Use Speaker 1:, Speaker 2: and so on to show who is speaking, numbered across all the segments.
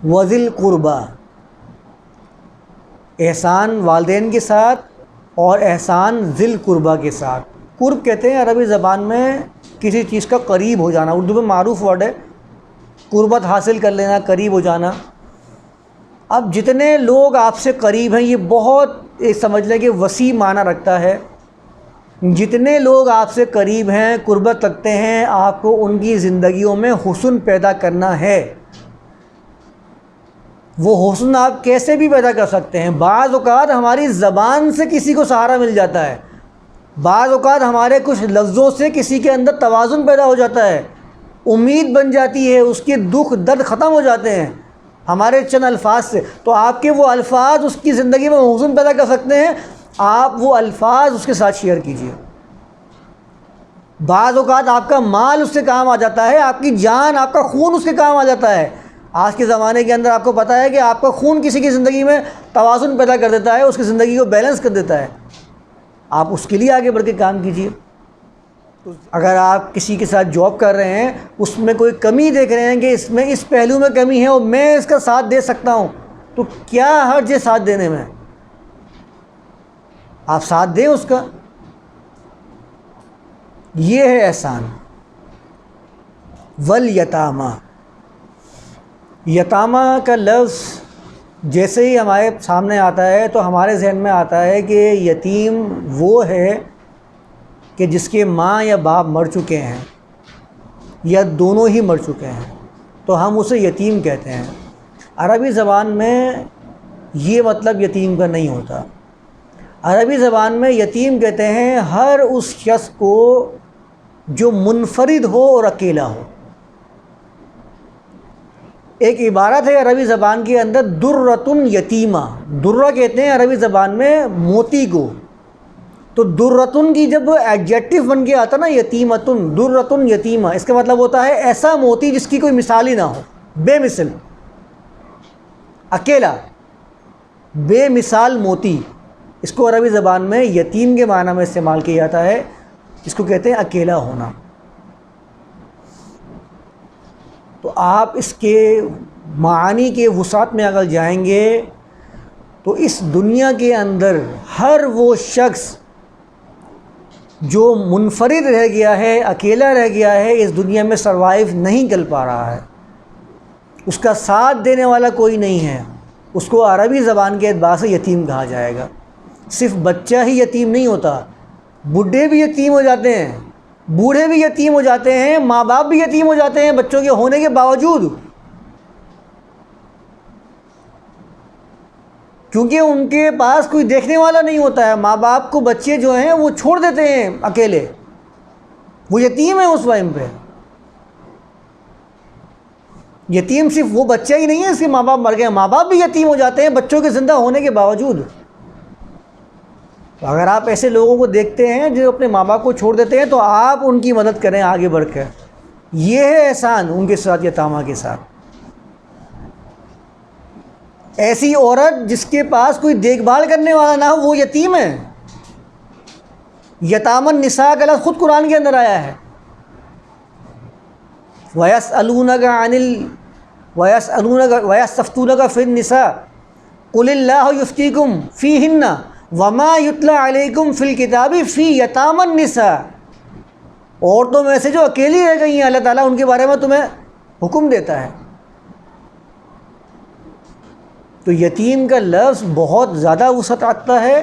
Speaker 1: وذل قربا، احسان والدین کے ساتھ اور احسان ذل قربا کے ساتھ۔ قرب کہتے ہیں عربی زبان میں کسی چیز کا قریب ہو جانا، اردو میں معروف ورڈ ہے، قربت حاصل کر لینا، قریب ہو جانا۔ اب جتنے لوگ آپ سے قریب ہیں، یہ بہت سمجھ لیں کہ وسیع معنی رکھتا ہے۔ جتنے لوگ آپ سے قریب ہیں، قربت رکھتے ہیں، آپ کو ان کی زندگیوں میں حسن پیدا کرنا ہے۔ وہ حسن آپ کیسے بھی پیدا کر سکتے ہیں۔ بعض اوقات ہماری زبان سے کسی کو سہارا مل جاتا ہے، بعض اوقات ہمارے کچھ لفظوں سے کسی کے اندر توازن پیدا ہو جاتا ہے، امید بن جاتی ہے، اس کے دکھ درد ختم ہو جاتے ہیں ہمارے چند الفاظ سے۔ تو آپ کے وہ الفاظ اس کی زندگی میں حسن پیدا کر سکتے ہیں، آپ وہ الفاظ اس کے ساتھ شیئر کیجیے۔ بعض اوقات آپ کا مال اس سے کام آ جاتا ہے، آپ کی جان، آپ کا خون اس کے کام آ جاتا ہے۔ آج کے زمانے کے اندر آپ کو پتہ ہے کہ آپ کا خون کسی کی زندگی میں توازن پیدا کر دیتا ہے، اس کی زندگی کو بیلنس کر دیتا ہے۔ آپ اس کے لیے آگے بڑھ کے کام کیجیے۔ اگر آپ کسی کے ساتھ جاب کر رہے ہیں، اس میں کوئی کمی دیکھ رہے ہیں کہ اس میں اس پہلو میں کمی ہے اور میں اس کا ساتھ دے سکتا ہوں، تو کیا حرج ہے ساتھ دینے میں؟ آپ ساتھ دیں اس کا۔ یہ ہے احسان۔ والیتامى، یتامہ کا لفظ جیسے ہی ہمارے سامنے آتا ہے تو ہمارے ذہن میں آتا ہے کہ یتیم وہ ہے کہ جس کے ماں یا باپ مر چکے ہیں یا دونوں ہی مر چکے ہیں، تو ہم اسے یتیم کہتے ہیں۔ عربی زبان میں یہ مطلب یتیم کا نہیں ہوتا۔ عربی زبان میں یتیم کہتے ہیں ہر اس شخص کو جو منفرد ہو اور اکیلا ہو۔ ایک عبارت ہے عربی زبان کے اندر درۃ یتیمہ، درہ کہتے ہیں عربی زبان میں موتی کو، تو درۃ کی جب ایڈجیکٹو بن کے آتا نا یتیمۃ، درۃ یتیمہ، اس کا مطلب ہوتا ہے ایسا موتی جس کی کوئی مثال ہی نہ ہو، بے مثل، اکیلا، بے مثال موتی۔ اس کو عربی زبان میں یتیم کے معنی میں استعمال کیا جاتا ہے، اس کو کہتے ہیں اکیلا ہونا۔ تو آپ اس کے معانی کے وسعت میں اگر جائیں گے تو اس دنیا کے اندر ہر وہ شخص جو منفرد رہ گیا ہے، اکیلا رہ گیا ہے، اس دنیا میں سروائیو نہیں کر پا رہا ہے، اس کا ساتھ دینے والا کوئی نہیں ہے، اس کو عربی زبان کے اعتبار سے یتیم کہا جائے گا۔ صرف بچہ ہی یتیم نہیں ہوتا، بڈھے بھی یتیم ہو جاتے ہیں، بوڑھے بھی یتیم ہو جاتے ہیں، ماں باپ بھی یتیم ہو جاتے ہیں بچوں کے ہونے کے باوجود، کیونکہ ان کے پاس کوئی دیکھنے والا نہیں ہوتا ہے۔ ماں باپ کو بچے جو ہیں وہ چھوڑ دیتے ہیں اکیلے، وہ یتیم ہیں اس ٹائم پہ۔ یتیم صرف وہ بچہ ہی نہیں ہے اس کے ماں باپ مر گئے، ماں باپ بھی یتیم ہو جاتے ہیں بچوں کے زندہ ہونے کے باوجود۔ تو اگر آپ ایسے لوگوں کو دیکھتے ہیں جو اپنے ماں باپ کو چھوڑ دیتے ہیں تو آپ ان کی مدد کریں آگے بڑھ کر۔ یہ ہے احسان ان کے ساتھ، یتامہ کے ساتھ۔ ایسی عورت جس کے پاس کوئی دیکھ بھال کرنے والا نہ ہو وہ یتیم ہے۔ یتامى النساء کا لفظ خود قرآن کے اندر آیا ہے۔ وَيَسْتَفْتُونَكَ فِي النِّسَاءِ قُلِ اللَّهُ يُفْتِيكُمْ فِيهِنَّ وَمَا يُتْلَى عَلَيْكُمْ فِي الْكِتَابِ فِي يَتَامى النِّسَاءِ۔ عورتوں میں سے جو اکیلی رہ گئی ہیں اللہ تعالیٰ ان کے بارے میں تمہیں حکم دیتا ہے۔ تو یتیم کا لفظ بہت زیادہ وسعت رکھتا ہے۔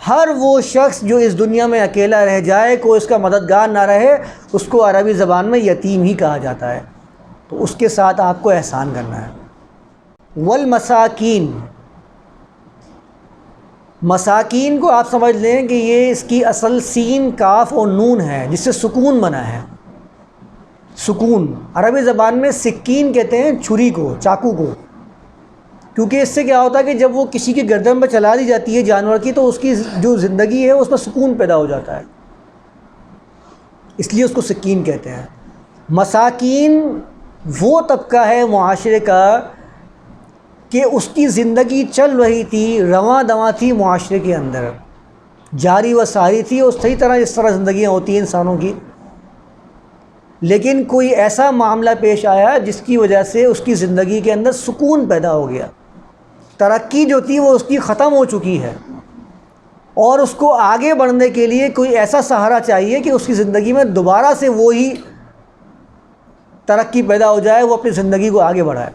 Speaker 1: ہر وہ شخص جو اس دنیا میں اکیلا رہ جائے، کوئی اس کا مددگار نہ رہے، اس کو عربی زبان میں یتیم ہی کہا جاتا ہے۔ تو اس کے ساتھ آپ کو احسان کرنا ہے۔ والمساکین، مساکین کو آپ سمجھ لیں کہ یہ اس کی اصل سین، کاف اور نون ہے جس سے سکون بنا ہے۔ سکون عربی زبان میں سکین کہتے ہیں چھری کو، چاقو کو، کیونکہ اس سے کیا ہوتا ہے کہ جب وہ کسی کی گردن پہ چلا دی جاتی ہے جانور کی تو اس کی جو زندگی ہے اس میں سکون پیدا ہو جاتا ہے، اس لیے اس کو سکین کہتے ہیں۔ مساکین وہ طبقہ ہے معاشرے کا کہ اس کی زندگی چل رہی تھی، رواں دواں تھی، معاشرے کے اندر جاری و ساری تھی، اور صحیح طرح جس طرح زندگیاں ہوتی ہیں انسانوں کی، لیکن کوئی ایسا معاملہ پیش آیا جس کی وجہ سے اس کی زندگی کے اندر سکون پیدا ہو گیا، ترقی جو تھی وہ اس کی ختم ہو چکی ہے، اور اس کو آگے بڑھنے کے لیے کوئی ایسا سہارا چاہیے کہ اس کی زندگی میں دوبارہ سے وہی ترقی پیدا ہو جائے، وہ اپنی زندگی کو آگے بڑھائے۔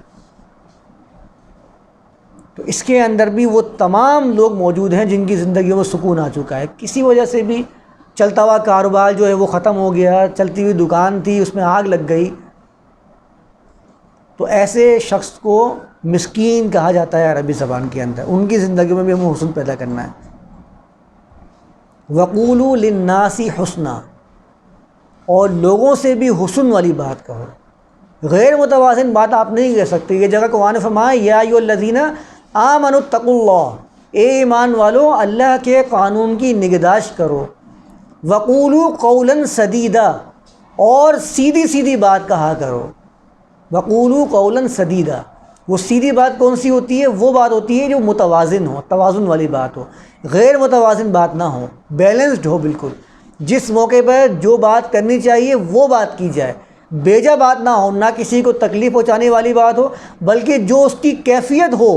Speaker 1: تو اس کے اندر بھی وہ تمام لوگ موجود ہیں جن کی زندگیوں میں سکون آ چکا ہے، کسی وجہ سے بھی چلتا ہوا کاروبار جو ہے وہ ختم ہو گیا، چلتی ہوئی دکان تھی اس میں آگ لگ گئی، تو ایسے شخص کو مسکین کہا جاتا ہے عربی زبان کے اندر۔ ان کی زندگی میں بھی ہمیں حسن پیدا کرنا ہے۔ وَقُولُوا لِلنَّاسِ حُسْنًا، اور لوگوں سے بھی حسن والی بات کہو، غیر متوازن بات آپ نہیں کہہ سکتے۔ یہ جگہ قرآن نے فرمایا یا ایھا الذین آمنوا اتقوا اللہ، اے ایمان والو اللہ کے قانون کی نگہداشت کرو، وقولوا قولا سدیدا، اور سیدھی سیدھی بات کہا کرو۔ وقولوا قولا سدیدا، وہ سیدھی بات کون سی ہوتی ہے؟ وہ بات ہوتی ہے جو متوازن ہو، توازن والی بات ہو، غیر متوازن بات نہ ہو، بیلنسڈ ہو بالکل۔ جس موقع پر جو بات کرنی چاہیے وہ بات کی جائے، بیجا بات نہ ہو، نہ کسی کو تکلیف پہنچانے والی بات ہو، بلکہ جو اس کی کیفیت ہو،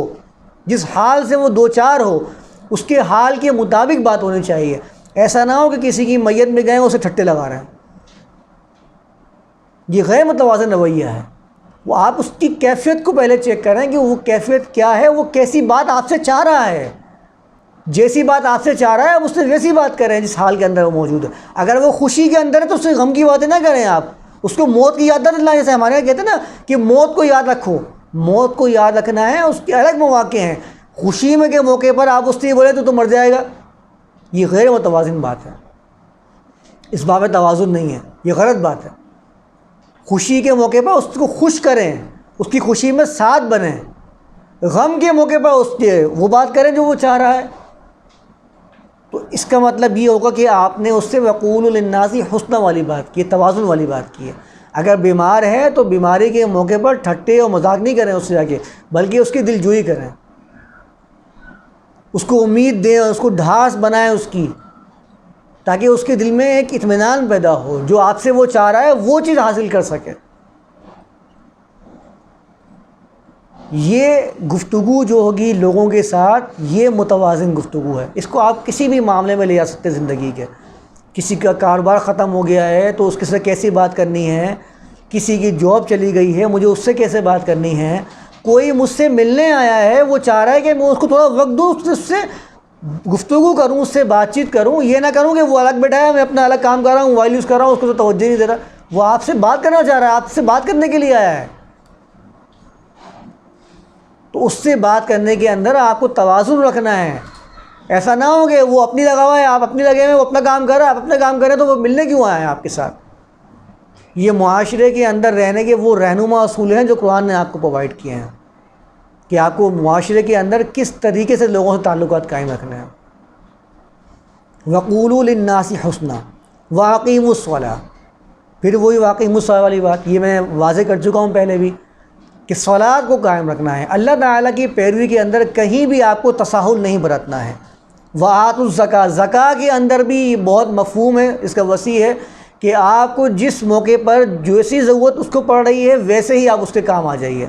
Speaker 1: جس حال سے وہ دوچار ہو اس کے حال کے مطابق بات ہونی چاہیے۔ ایسا نہ ہو کہ کسی کی میت میں گئے اسے ٹھٹے لگا رہے ہیں، یہ غیر متوازن رویہ ہے۔ وہ آپ اس کی کیفیت کو پہلے چیک کریں کہ وہ کیفیت کیا ہے، وہ کیسی بات آپ سے چاہ رہا ہے۔ جیسی بات آپ سے چاہ رہا ہے اس سے ویسی بات کریں جس حال کے اندر وہ موجود ہے۔ اگر وہ خوشی کے اندر ہے تو اس سے غم کی باتیں نہ کریں، آپ اس کو موت کی یاد نہ دلائیں۔ جیسے ہمارے یہاں کہتے ہیں نا کہ موت کو یاد رکھو، موت کو یاد رکھنا ہے، اس کے الگ مواقع ہیں۔ خوشی میں کے موقع پر آپ اس سے بولے تو مر جائے گا، یہ غیر متوازن بات ہے، اس باب میں توازن نہیں ہے، یہ غلط بات ہے۔ خوشی کے موقع پر اس کو خوش کریں، اس کی خوشی میں ساتھ بنیں، غم کے موقع پر اس کے وہ بات کریں جو وہ چاہ رہا ہے۔ تو اس کا مطلب یہ ہوگا کہ آپ نے اس سے وقولوا للناس حسنا والی بات کی، توازن والی بات کی ہے۔ اگر بیمار ہے تو بیماری کے موقع پر ٹھٹے اور مذاق نہیں کریں اس سے جا کے، بلکہ اس کی دل جوئی کریں، اس کو امید دیں، اس کو ڈھاس بنائیں اس کی، تاکہ اس کے دل میں ایک اطمینان پیدا ہو، جو آپ سے وہ چاہ رہا ہے وہ چیز حاصل کر سکے۔ یہ گفتگو جو ہوگی لوگوں کے ساتھ، یہ متوازن گفتگو ہے۔ اس کو آپ کسی بھی معاملے میں لے آ سکتے زندگی کے۔ کسی کا کاروبار ختم ہو گیا ہے تو اس کے ساتھ کیسی بات کرنی ہے، کسی کی جاب چلی گئی ہے مجھے اس سے کیسے بات کرنی ہے، کوئی مجھ سے ملنے آیا ہے وہ چاہ رہا ہے کہ میں اس کو تھوڑا وقت دوں، اس سے گفتگو کروں، اس سے بات چیت کروں، یہ نہ کروں کہ وہ الگ بیٹھا ہے میں اپنا الگ کام کر رہا ہوں، موبائل یوز کر رہا ہوں، اس کو تو توجہ نہیں دے رہا۔ وہ آپ سے بات کرنا چاہ رہا ہے، آپ سے بات کرنے کے لیے آیا ہے، تو اس سے بات کرنے کے اندر آپ کو توازن رکھنا ہے۔ ایسا نہ ہو کہ وہ اپنی لگا ہوا ہے، آپ اپنی لگے ہوئے، وہ اپنا کام کر رہا ہے، آپ اپنا کام کریں تو وہ ملنے کیوں آئے ہیں آپ کے ساتھ؟ یہ معاشرے کے اندر رہنے کے وہ رہنما اصول ہیں جو قرآن نے آپ کو پرووائڈ کیے ہیں کہ آپ کو معاشرے کے اندر کس طریقے سے لوگوں سے تعلقات قائم رکھنے ہیں۔ وَقُولُوا لِلنَّاسِ حُسْنًا وَأَقِیمُوا الصَّلَاةَ، پھر وہی وَأَقِیمُوا الصَّلَاةَ والی بات، یہ میں واضح کر چکا ہوں پہلے بھی کہ صلاۃ کو قائم رکھنا ہے، اللہ تعالیٰ کی پیروی کے اندر کہیں بھی آپ کو تساہل نہیں برتنا ہے۔ وَآتُوا الزَّکاۃ، زکوٰۃ کے اندر بھی بہت مفہوم ہے، اس کا وسیع ہے کہ آپ کو جس موقع پر جیسی ضرورت اس کو پڑ رہی ہے ویسے ہی آپ اس کے کام آ جائیے،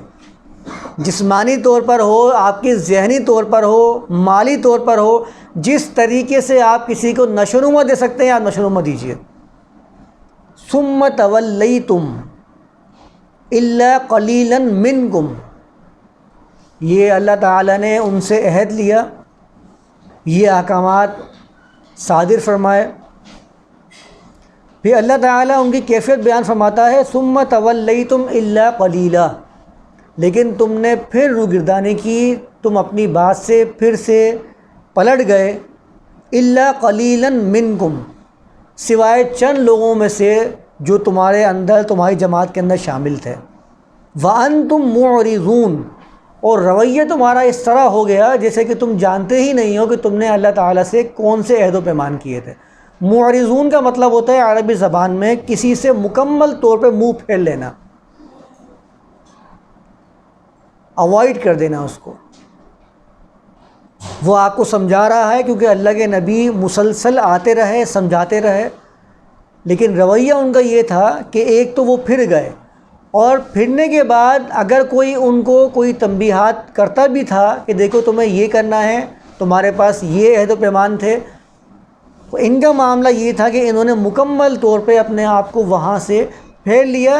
Speaker 1: جسمانی طور پر ہو، آپ کی ذہنی طور پر ہو، مالی طور پر ہو، جس طریقے سے آپ کسی کو نشوونما دے سکتے ہیں آپ نشوونما دیجیے۔ ثم تولیتم الا قلیلا منکم، یہ اللہ تعالیٰ نے ان سے عہد لیا، یہ احکامات صادر فرمائے، پھر اللہ تعالیٰ ان کی کیفیت بیان فرماتا ہے ثم تولیتم الا قلیلا، لیکن تم نے پھر روگردانی کی، تم اپنی بات سے پھر سے پلٹ گئے، الا قلیلا منکم، سوائے چند لوگوں میں سے جو تمہارے اندر، تمہاری جماعت کے اندر شامل تھے۔ وَأَنْتُمْ مُعْرِضُونَ، اور رویہ تمہارا اس طرح ہو گیا جیسے کہ تم جانتے ہی نہیں ہو کہ تم نے اللہ تعالیٰ سے کون سے عہد و پیمان کیے تھے۔ معرضون کا مطلب ہوتا ہے عربی زبان میں کسی سے مکمل طور پہ منہ پھیر لینا، اوائڈ کر دینا اس کو۔ وہ آپ کو سمجھا رہا ہے کیونکہ اللہ کے نبی مسلسل آتے رہے، سمجھاتے رہے، لیکن رویہ ان کا یہ تھا کہ ایک تو وہ پھر گئے، اور پھرنے کے بعد اگر کوئی ان کو کوئی تنبیہات کرتا بھی تھا کہ دیکھو تمہیں یہ کرنا ہے، تمہارے پاس یہ عہد و پیمان تھے، تو ان کا معاملہ یہ تھا کہ انہوں نے مکمل طور پہ اپنے آپ کو وہاں سے پھیر لیا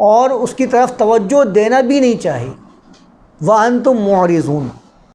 Speaker 1: اور اس کی طرف توجہ دینا بھی نہیں چاہی۔ وَأَنْتُمْ مُعْرِضُونَ،